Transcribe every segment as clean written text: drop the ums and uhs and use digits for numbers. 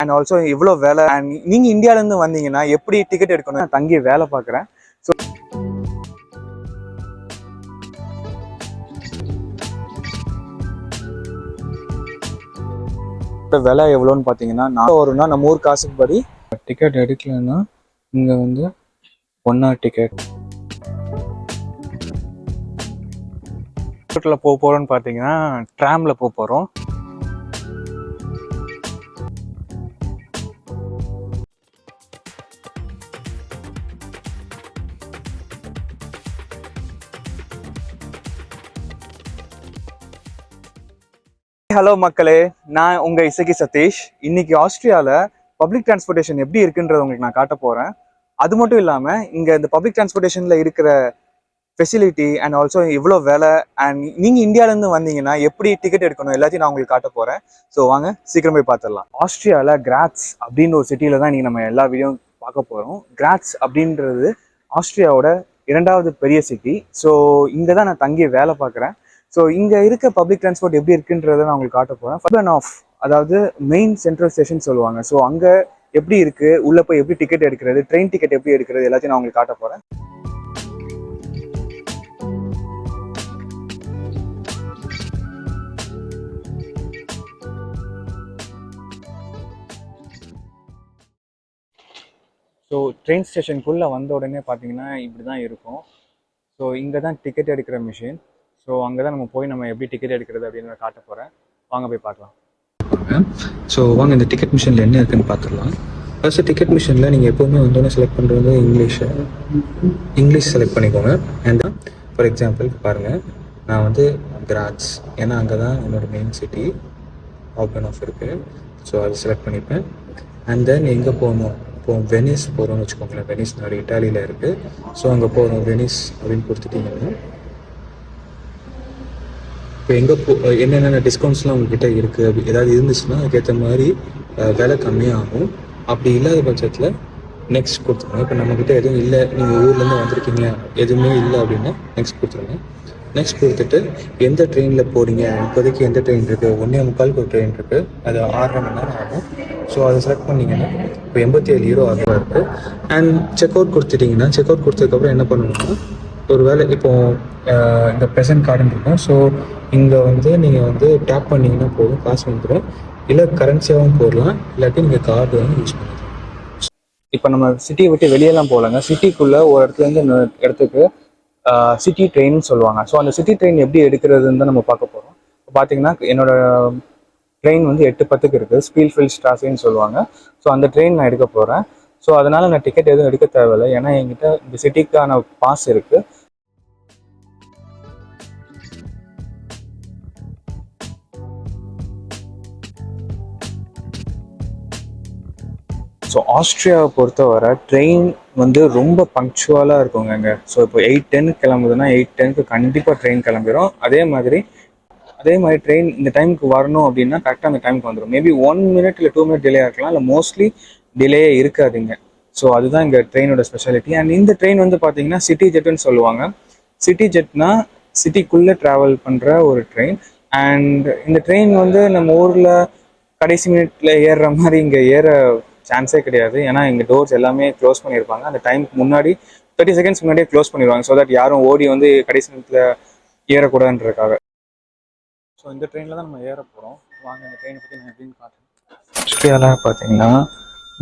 And also இவ்வளோ வேலை and நீங்கள் இந்தியாவிலேருந்து வந்தீங்கன்னா எப்படி டிக்கெட் எடுக்கணும், நான் தங்கி வேலை பார்க்குறேன். ஸோ விலை எவ்வளோன்னு பார்த்தீங்கன்னா, நான் வரும்னா நம்ம ஊர் காசுக்கு படி டிக்கெட் எடுக்கலைன்னா இங்கே வந்து 1 hour டிக்கெட் போக போகிறோன்னு பார்த்தீங்கன்னா ட்ராமில் போக போகிறோம். ஹலோ மக்களே, நான் உங்கள் இசக்கி சதீஷ். இன்னைக்கு ஆஸ்திரியாவில் பப்ளிக் டிரான்ஸ்போர்ட்டேஷன் எப்படி இருக்குன்றத உங்களுக்கு நான் காட்ட போகிறேன். அது மட்டும் இல்லாமல் இங்கே இந்த பப்ளிக் டிரான்ஸ்போர்ட்டேஷனில் இருக்கிற ஃபெசிலிட்டி அண்ட் ஆல்சோ இவ்வளோ வேலை அண்ட் நீங்கள் இந்தியாவிலேருந்து வந்தீங்கன்னா எப்படி டிக்கெட் எடுக்கணும் எல்லாத்தையும் நான் உங்களுக்கு காட்ட போகிறேன். ஸோ வாங்க சீக்கிரம் போய் பார்த்துடலாம். ஆஸ்திரியாவில் கிராட்ஸ் அப்படின்ற ஒரு சிட்டியில் தான் நீங்கள் நம்ம எல்லா வீடியோ பார்க்க போகிறோம். கிராட்ஸ் அப்படின்றது ஆஸ்திரியாவோட 2வது பெரிய சிட்டி. ஸோ இங்கே தான் நான் தங்கி வேலை பார்க்குறேன். ஸோ இங்கே இருக்க பப்ளிக் டிரான்ஸ்போர்ட் எப்படி இருக்குன்றதை நான் உங்களுக்கு காட்ட போகிறேன். ஃபர்ஸ்ட் அண்ட் ஆஃப் அதாவது மெயின் சென்ட்ரல் ஸ்டேஷன் சொல்லுவாங்க. ஸோ அங்கே எப்படி இருக்குது, உள்ளே போய் எப்படி டிக்கெட் எடுக்கிறது, ட்ரெயின் டிக்கெட் எப்படி எடுக்கிறது எல்லாத்தையும் நான் உங்களுக்கு காட்ட போகிறேன். ஸோ ட்ரெயின் ஸ்டேஷனுக்குள்ளே வந்த உடனே பார்த்தீங்கன்னா இப்படி தான் இருக்கும். ஸோ இங்கே தான் டிக்கெட் எடுக்கிற மிஷின். ஸோ அங்கே தான் நம்ம போய் நம்ம எப்படி டிக்கெட் எடுக்கிறது அப்படின்னு நான் காட்ட போகிறேன். வாங்க போய் பார்க்கலாம். ஸோ வாங்க இந்த டிக்கெட் மிஷினில் என்ன இருக்குன்னு பார்த்துடலாம். ஃபர்ஸ்ட் டிக்கெட் மிஷினில் நீங்கள் எப்போவுமே வந்தோடனே செலக்ட் பண்ணுறது இங்கிலீஷ் செலக்ட் பண்ணிக்கோங்க. அண்ட் ஃபார் எக்ஸாம்பிள் பாருங்கள், நான் வந்து கிராட்ஸ், ஏன்னா அங்கே தான் என்னோடய மெயின் சிட்டி ஓப்பன் ஆஃப் இருக்குது. ஸோ அதை செலக்ட் பண்ணிப்பேன். அண்ட் தென் எங்கே போகணும், இப்போது வெனிஸ் போகிறோம்னு வச்சுக்கோங்களேன். வெனிஸ் நாடு இட்டாலியில் இருக்குது. ஸோ அங்கே போகிறோம் வெனிஸ் அப்படின்னு கொடுத்துட்டிங்கன்னா இப்போ எங்கே என்னென்ன டிஸ்கவுண்ட்ஸ்லாம் உங்ககிட்ட இருக்குது அப்படி ஏதாவது இருந்துச்சுன்னா அதுக்கேற்ற மாதிரி விலை கம்மியாகும். அப்படி இல்லாத பட்சத்தில் நெக்ஸ்ட் கொடுத்துருங்க. இப்போ நம்மக்கிட்ட எதுவும் இல்லை, நீங்கள் ஊர்லேருந்து வந்திருக்கீங்க, எதுவுமே இல்லை அப்படின்னா நெக்ஸ்ட் கொடுத்துருங்க. நெக்ஸ்ட் கொடுத்துட்டு எந்த ட்ரெயினில் போகிறீங்க, இப்போதைக்கு எந்த ட்ரெயின் இருக்குது, 1:45 ஒரு ட்ரெயின் இருக்குது, அது 6.5 மணி நேரம் ஆகும். ஸோ அதை செலக்ட் பண்ணிங்கன்னா இப்போ 87 யூரோ ஆகுதா இருக்குது. அண்ட் செக் அவுட் கொடுத்துட்டிங்கன்னா, செக் அவுட் கொடுத்ததுக்கப்புறம் என்ன பண்ணணும்னா, ஒரு வேலை இப்போது இந்த ப்ரெசன்ட் கார்டுன்னு இருக்கும். ஸோ இங்கே வந்து நீங்கள் வந்து டேப் பண்ணிங்கன்னா போதும், காசு வந்துடும். இல்லை கரன்சியாகவும் போடலாம், இல்லாட்டி நீங்கள் கார்டு வந்து யூஸ் பண்ணிக்கலாம். இப்போ நம்ம சிட்டியை விட்டு வெளியெல்லாம் போகலாங்க. சிட்டிக்குள்ளே ஒரு இடத்துலேருந்து இன்னொரு இடத்துக்கு சிட்டி ட்ரெயின் சொல்லுவாங்க. ஸோ அந்த சிட்டி ட்ரெயின் எப்படி எடுக்கிறதுன்னு தான் நம்ம பார்க்க போகிறோம். இப்போ பார்த்தீங்கன்னா என்னோட ட்ரெயின் வந்து 8:10 இருக்குது, ஸ்பீல்ஃபீல்ட் ஸ்ட்ராஸேன்னு சொல்லுவாங்க. ஸோ அந்த ட்ரெயின் நான் எடுக்க போகிறேன். ஸோ அதனால் நான் டிக்கெட் எதுவும் எடுக்க தேவையில்லை, ஏன்னா என்கிட்ட இந்த சிட்டிக்கான பாஸ் இருக்குது. ஸோ ஆஸ்திரியாவை பொறுத்தவரை ட்ரெயின் வந்து ரொம்ப பங்க்சுவலாக இருக்குங்க அங்கே. ஸோ இப்போ 8:10 கிளம்புதுன்னா 8:10 கண்டிப்பாக ட்ரெயின் கிளம்பிடும். அதே மாதிரி ட்ரெயின் இந்த டைமுக்கு வரணும் அப்படின்னா கரெக்டாக அந்த டைமுக்கு வந்துடும். மேபி 1 minute இல்லை 2 minute டிலே இருக்கலாம், இல்லை மோஸ்ட்லி டிலே இருக்காதுங்க. ஸோ அதுதான் இங்கே ட்ரெயினோட ஸ்பெஷாலிட்டி. அண்ட் இந்த ட்ரெயின் வந்து பார்த்தீங்கன்னா சிட்டி ஜெட்டுன்னு சொல்லுவாங்க. சிட்டி ஜெட்னா சிட்டிக்குள்ளே ட்ராவல் பண்ணுற ஒரு ட்ரெயின். அண்ட் இந்த ட்ரெயின் வந்து நம்ம ஊரில் கடைசி மினிட்ல ஏறுற மாதிரி இங்கே ஏற சான்ஸே கிடையாது. ஏன்னா இங்கே டோர்ஸ் எல்லாமே க்ளோஸ் பண்ணியிருப்பாங்க. அந்த டைமுக்கு முன்னாடி 30 seconds முன்னாடியே க்ளோஸ் பண்ணிடுவாங்க. ஸோ தட் யாரும் ஓடி வந்து கடைசி நேரத்தில் ஏறக்கூடாதுன்றதுக்காக. ஸோ இந்த ட்ரெயினில் தான் நம்ம ஏற போகிறோம். வாங்க இந்த ட்ரெயினை பற்றி நான் எப்படின்னு காட்டுறேன். ஆஸ்திரியாவில் பார்த்தீங்கன்னா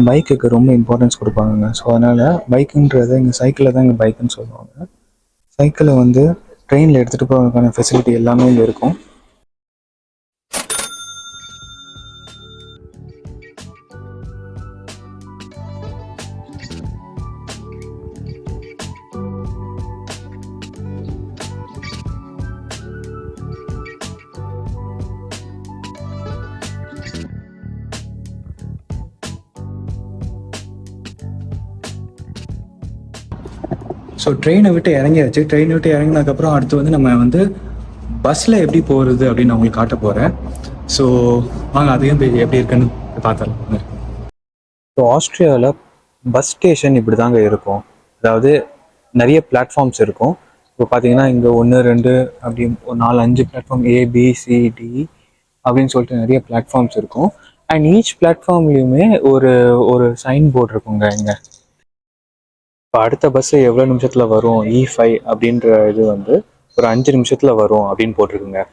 பைக்குக்கு ரொம்ப இம்பார்ட்டன்ஸ் கொடுப்பாங்க. ஸோ அதனால் பைக்குன்றது இங்கே சைக்கிளில் தான் இங்கே பைக்குன்னு சொல்லுவாங்க. சைக்கிளை வந்து ட்ரெயினில் எடுத்துகிட்டு போகிறதுக்கான ஃபெசிலிட்டி எல்லாமே இங்கே இருக்கும். ஸோ ட்ரெயினை விட்டு இறங்கியாச்சு. ட்ரெயினை விட்டு இறங்கினதுக்கப்புறம் அடுத்து வந்து நம்ம வந்து பஸ்ஸில் எப்படி போகிறது அப்படின்னு நான் உங்களுக்கு காட்ட போகிறேன். ஸோ வாங்க அதையும் எப்படி இருக்குன்னு பார்த்துடலாம். ஸோ ஆஸ்திரியாவில் பஸ் ஸ்டேஷன் இப்படி தாங்க இருக்கும். அதாவது நிறைய பிளாட்ஃபார்ம்ஸ் இருக்கும். இப்போ பார்த்தீங்கன்னா இங்கே 1 2 அப்படி 4 5 பிளாட்ஃபார்ம், ABCD அப்படின்னு சொல்லிட்டு நிறைய பிளாட்ஃபார்ம்ஸ் இருக்கும். அண்ட் ஈச் பிளாட்ஃபார்ம்லேயுமே ஒரு ஒரு சைன் போர்டு இருக்குங்க இங்கே. இப்போ அடுத்த பஸ்ஸு எவ்வளோ நிமிஷத்தில் வரும், E5 அப்படின்ற இது வந்து ஒரு 5 நிமிஷத்தில் வரும் அப்படின்னு போட்டிருக்குங்க.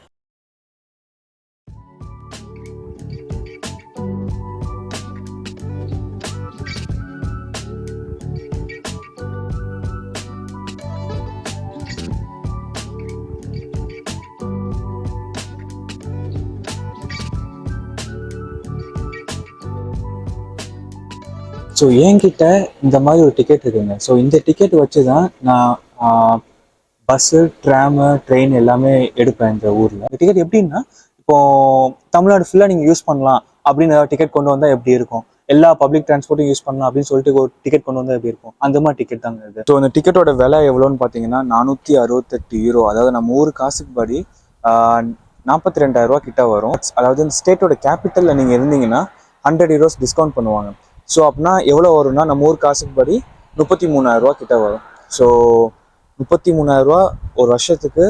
ஸோ என்கிட்ட இந்த மாதிரி ஒரு டிக்கெட் இருக்குங்க. ஸோ இந்த டிக்கெட் வச்சு தான் நான் பஸ்ஸு, ட்ராமு, ட்ரெயின் எல்லாமே எடுப்பேன் இந்த ஊரில். இந்த டிக்கெட் எப்படின்னா, இப்போது தமிழ்நாடு ஃபுல்லாக நீங்கள் யூஸ் பண்ணலாம் அப்படின்னு ஏதாவது டிக்கெட் கொண்டு வந்தால் எப்படி இருக்கும், எல்லா பப்ளிக் டிரான்ஸ்போர்ட்டும் யூஸ் பண்ணலாம் அப்படின்னு சொல்லிட்டு ஒரு டிக்கெட் கொண்டு வந்தால் எப்படி இருக்கும், அந்த மாதிரி டிக்கெட் தாங்க இது. ஸோ இந்த டிக்கெட்டோட விலை எவ்வளோன்னு பார்த்தீங்கன்னா 468 யூரோ. அதாவது நம்ம ஊர் காசுக்கு படி 42,000 ரூபா கிட்ட வரும். அதாவது இந்த ஸ்டேட்டோட கேபிட்டலில் நீங்கள் இருந்தீங்கன்னா 100 யூரோஸ் டிஸ்கவுண்ட் பண்ணுவாங்க. ஸோ அப்படின்னா எவ்வளோ வரும்னா நம்ம ஊர் காசுக்கு படி 33,000 ரூபா கிட்ட வரும். ஸோ 33,000 ரூபா ஒரு வருஷத்துக்கு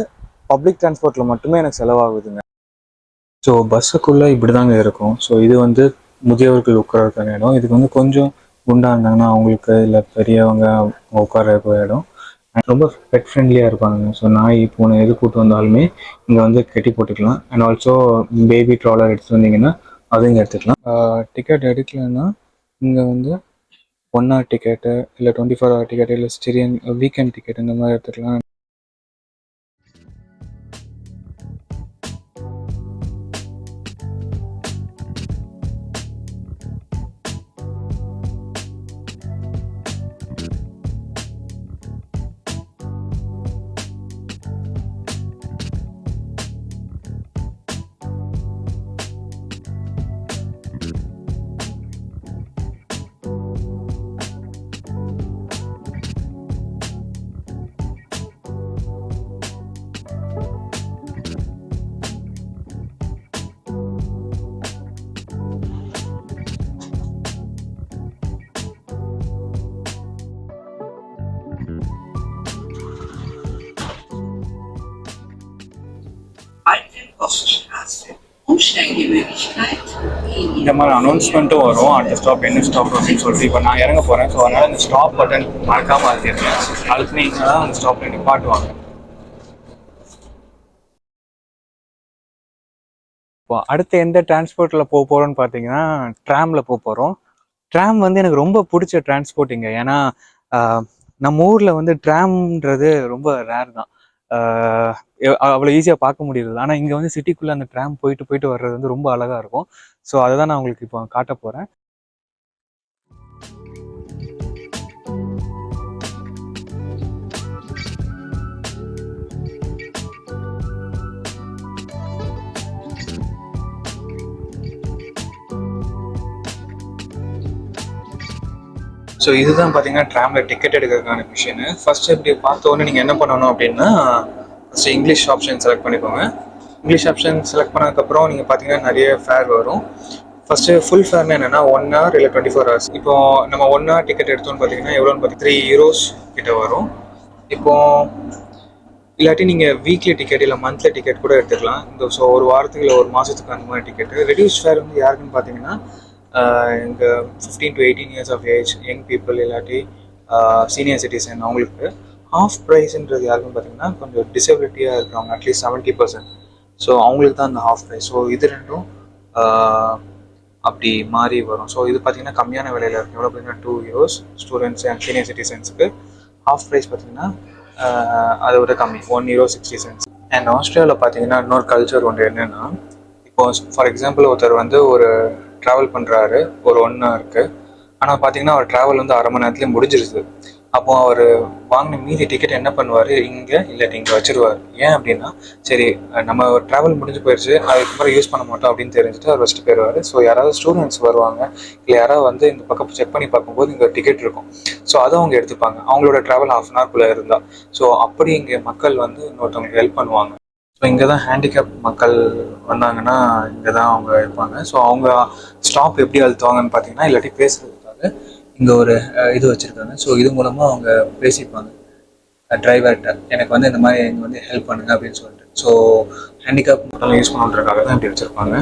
பப்ளிக் டிரான்ஸ்போர்ட்டில் மட்டுமே எனக்கு செலவாகுதுங்க. ஸோ பஸ்ஸுக்குள்ளே இப்படி தாங்க இருக்கும். ஸோ இது வந்து முதியவர்கள் உட்கார இடம். இதுக்கு வந்து கொஞ்சம் குண்டாக இருந்தாங்கன்னா அவங்களுக்கு, இல்லை பெரியவங்க உட்கார இடம். ரொம்ப பெட் ஃப்ரெண்ட்லியாக இருப்பாங்க. ஸோ நாய், பூனை எது கூட்டு வந்தாலுமே இங்கே வந்து கட்டி போட்டுக்கலாம். அண்ட் ஆல்சோ பேபி ட்ராலர் எடுத்துகிட்டு வந்தீங்கன்னா அதுவும் இங்கே எடுத்துக்கலாம். டிக்கெட் எடுக்கலைன்னா இங்கே வந்து 1 hour டிக்கெட்டு, இல்லை 24 hour டிக்கெட்டு, இல்லை ஸ்டிரியன் வீக்கெண்ட் டிக்கெட் இந்த மாதிரி எடுத்துக்கலாம். இந்த மாதிரி அனௌன்ஸ்மெண்ட்டும் வரும், அடுத்த ஸ்டாப் என்ன ஸ்டாப் அப்படின்னு சொல்லிட்டு. இப்போ நான் இறங்க போகிறேன். ஸோ அதனால் இந்த ஸ்டாப் பட்டன் மறக்காமல் அழுத்திடுறேன். அழுத்தினீங்கன்னா தான் அந்த ஸ்டாப்பில் நிப்பாட்டுவாங்க. இப்போ அடுத்து எந்த டிரான்ஸ்போர்ட்டில் போக போகிறோன்னு பார்த்தீங்கன்னா ட்ராமில் போக போகிறோம். ட்ராம் வந்து எனக்கு ரொம்ப பிடிச்ச டிரான்ஸ்போர்ட்டிங்க. ஏன்னா நம்ம ஊரில் வந்து ட்ராம்ன்றது ரொம்ப ரேர் தான். அவ்வளோ ஈஸியாக பார்க்க முடியுது. ஆனால் இங்கே வந்து சிட்டிக்குள்ளே அந்த ட்ராம் போயிட்டு போயிட்டு வர்றது வந்து ரொம்ப அழகாக இருக்கும். ஸோ அதை தான் நான் உங்களுக்கு இப்போ காட்ட போகிறேன். ஸோ இதுதான் பார்த்தீங்கன்னா ட்ராமில் டிக்கெட் எடுக்கிறதுக்கான மிஷினு. ஃபர்ஸ்ட் இப்படி பார்த்த உடனே நீங்கள் என்ன பண்ணணும் அப்படின்னா, ஃபஸ்ட்டு இங்கிலீஷ் ஆப்ஷன் செலக்ட் பண்ணிக்கோங்க. இங்கிலீஷ் ஆப்ஷன் செலக்ட் பண்ணதுக்கப்புறம் நீங்கள் பார்த்தீங்கன்னா நிறைய ஃபேர் வரும். ஃபஸ்ட்டு ஃபுல் ஃபேர்னு என்னென்னா 1 hour இல்லை 24 hours. இப்போது நம்ம 1 hour டிக்கெட் எடுத்தோன்னு பார்த்தீங்கன்னா எவ்வளோன்னு பார்த்து 3 euros கிட்ட வரும். இப்போது இல்லாட்டி நீங்கள் வீக்லி டிக்கெட் இல்லை மந்த்லி டிக்கெட் கூட எடுத்துக்கலாம். இந்த ஸோ ஒரு வாரத்துக்கு இல்லை ஒரு மாதத்துக்கு அந்த மாதிரி டிக்கெட்டு. ரெடியூஸ் ஃபேர் வந்து யாருக்குன்னு பார்த்தீங்கன்னா இங்கே 15 to 18 years of age young people இல்லாட்டி சீனியர் சிட்டிசன் அவங்களுக்கு. ஹாஃப் ப்ரைஸ்ன்றது யாருக்குன்னு பார்த்தீங்கன்னா கொஞ்சம் டிசபிலிட்டியாக இருக்கிறவங்க, அட்லீஸ்ட் 70%. ஸோ அவங்களுக்கு தான் அந்த ஹாஃப் ப்ரைஸ். ஸோ இது ரெண்டும் அப்படி மாறி வரும். ஸோ இது பார்த்தீங்கன்னா கம்மியான விலையில் இருக்குது. எவ்வளோ பார்த்தீங்கன்னா 2 euros ஸ்டூடெண்ட்ஸ் அண்ட் சீனியர் சிட்டிசன்ஸுக்கு. ஹாஃப் ப்ரைஸ் பார்த்தீங்கன்னா அதை விட கம்மி, 1 euro 60 cents. அண்ட் ஆஸ்திரேலியாவில் பார்த்தீங்கன்னா இன்னொரு கல்ச்சர் ஒன்று என்னென்னா, இப்போ ஃபார் எக்ஸாம்பிள் ஒருத்தர் வந்து ஒரு ட்ராவல் பண்ணுறாரு ஒரு 1 hourக்கு. ஆனால் பார்த்தீங்கன்னா அவர் ட்ராவல் வந்து அரை மணி நேரத்துலேயே முடிஞ்சிருது. அப்போது அவர் வாங்கின மீதி டிக்கெட் என்ன பண்ணுவார், இங்கே இல்லாட்டி இங்கே வச்சுருவார். ஏன் அப்படின்னா, சரி நம்ம ட்ராவல் முடிஞ்சு போயிடுச்சு, அதுக்கப்புறம் யூஸ் பண்ண மாட்டோம் அப்படின்னு தெரிஞ்சுட்டு அவர் வச்சுட்டு போயிடுவார். ஸோ யாராவது ஸ்டூடெண்ட்ஸ் வருவாங்க, இல்லை யாராவது வந்து இந்த பக்கம் செக் பண்ணி பார்க்கும்போது இங்கே டிக்கெட் இருக்கும். ஸோ அதை அவங்க எடுத்துப்பாங்க, அவங்களோட ட்ராவல் ½ hour குள்ளே இருந்தால். ஸோ அப்படி இங்கே மக்கள் வந்து இன்னொருத்தவங்களுக்கு ஹெல்ப் பண்ணுவாங்க. ஸோ இங்கே தான் ஹேண்டிகேப் மக்கள் வந்தாங்கன்னா இங்கே தான் அவங்க இருப்பாங்க. ஸோ அவங்க ஸ்டாப் எப்படி அழுத்துவாங்கன்னு பார்த்தீங்கன்னா, இல்லாட்டி பேசுகிறதுக்காக இங்கே ஒரு இது வச்சுருக்காங்க. ஸோ இது மூலமாக அவங்க பேசிப்பாங்க டிரைவர்கிட்ட, எனக்கு வந்து இந்த மாதிரி இங்கே வந்து ஹெல்ப் பண்ணுங்க அப்படின்னு சொல்லிட்டு. ஸோ ஹேண்டிகேப் மட்டும் யூஸ் பண்ணுறதுக்காக தான் இப்படி வச்சுருப்பாங்க.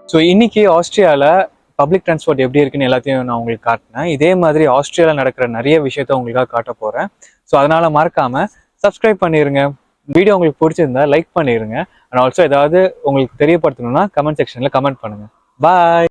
ஸோ இன்னைக்கு ஆஸ்திரியாவில் பப்ளிக் டிரான்ஸ்போர்ட் எப்படி இருக்குன்னு எல்லாத்தையும் நான் உங்களுக்கு காட்டினேன். இதே மாதிரி ஆஸ்திரியாவில் நடக்கிற நிறைய விஷயத்த உங்களுக்காக காட்ட போகிறேன். ஸோ அதனால் மறக்காமல் சப்ஸ்கிரைப் பண்ணிடுங்க. வீடியோ உங்களுக்கு பிடிச்சிருந்தா லைக் பண்ணிடுங்க. அண்ட் ஆல்சோ ஏதாவது உங்களுக்கு தெரியப்படுத்தணும்னா கமெண்ட் செக்ஷனில் கமெண்ட் பண்ணுங்கள். பாய்.